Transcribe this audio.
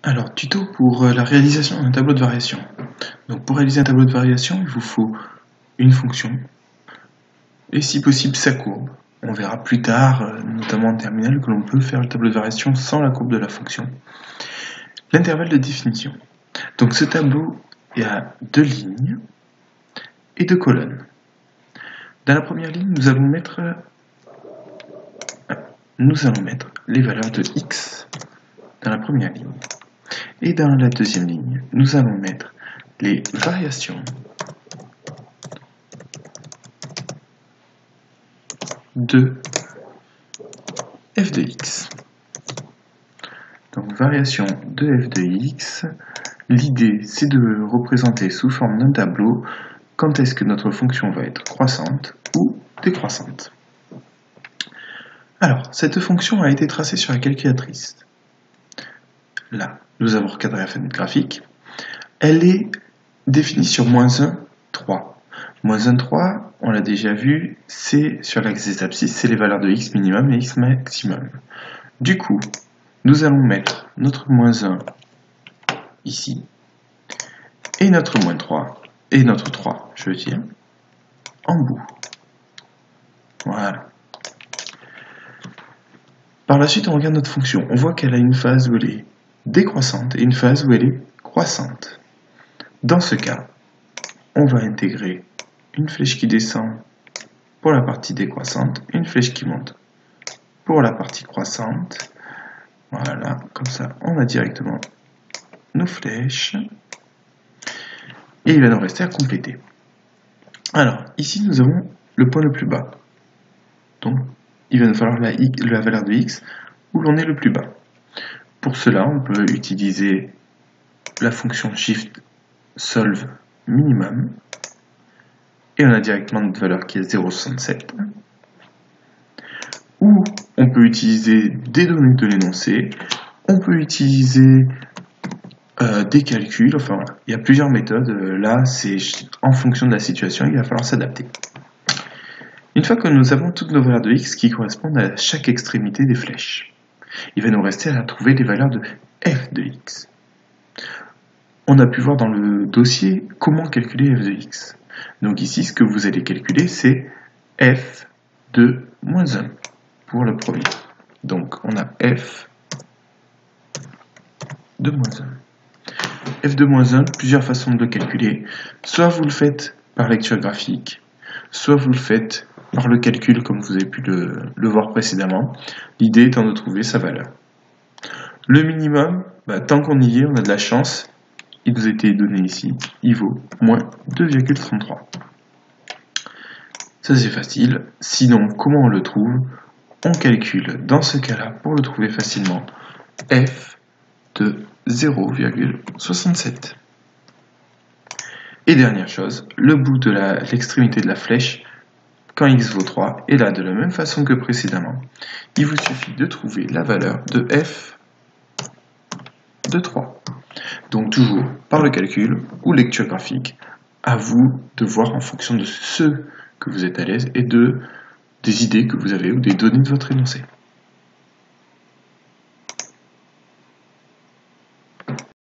Alors, tuto pour la réalisation d'un tableau de variation. Donc, pour réaliser un tableau de variation, il vous faut une fonction et si possible sa courbe. On verra plus tard, notamment en terminale, que l'on peut faire le tableau de variation sans la courbe de la fonction. L'intervalle de définition. Donc, ce tableau il y a 2 lignes et 2 colonnes. Dans la première ligne, nous allons mettre les valeurs de x dans la première ligne. Et dans la deuxième ligne, nous allons mettre les variations de f de x. Donc variation de f de x, l'idée c'est de représenter sous forme d'un tableau quand est-ce que notre fonction va être croissante ou décroissante. Alors, cette fonction a été tracée sur la calculatrice. Là, nous avons recadré la fenêtre graphique. Elle est définie sur -1, 3. -1, 3, on l'a déjà vu, c'est sur l'axe des abscisses, c'est les valeurs de x minimum et x maximum. Du coup, nous allons mettre notre -1 ici, et notre -3, et notre 3, je veux dire, en bout. Voilà. Par la suite, on regarde notre fonction. On voit qu'elle a une phase où elle est décroissante et une phase où elle est croissante. Dans ce cas, on va intégrer une flèche qui descend pour la partie décroissante, une flèche qui monte pour la partie croissante. Voilà, comme ça, on a directement nos flèches. Et il va nous rester à compléter. Alors, ici, nous avons le point le plus bas. Donc, il va nous falloir la valeur de x où l'on est le plus bas. Pour cela, on peut utiliser la fonction shift solve minimum et on a directement notre valeur qui est 0,67. Ou on peut utiliser des données de l'énoncé, on peut utiliser des calculs, enfin voilà, il y a plusieurs méthodes. Là, c'est en fonction de la situation, il va falloir s'adapter. Une fois que nous avons toutes nos valeurs de x qui correspondent à chaque extrémité des flèches, il va nous rester à trouver les valeurs de f de x. On a pu voir dans le dossier comment calculer f de x. Donc ici, ce que vous allez calculer, c'est f de -1 pour le premier. Donc on a f de -1. f de -1, plusieurs façons de le calculer. Soit vous le faites par lecture graphique, soit vous le faites par le calcul comme vous avez pu le voir précédemment. L'idée étant de trouver sa valeur. Le minimum, tant qu'on y est, on a de la chance, il nous a été donné ici, il vaut -2,33. Ça c'est facile, sinon comment on le trouve? On calcule dans ce cas-là, pour le trouver facilement, f de 0,67. Et dernière chose, le bout de l'extrémité de la flèche, quand x vaut 3, et là de la même façon que précédemment, il vous suffit de trouver la valeur de f de 3. Donc toujours par le calcul ou lecture graphique, à vous de voir en fonction de ce que vous êtes à l'aise et des idées que vous avez ou des données de votre énoncé.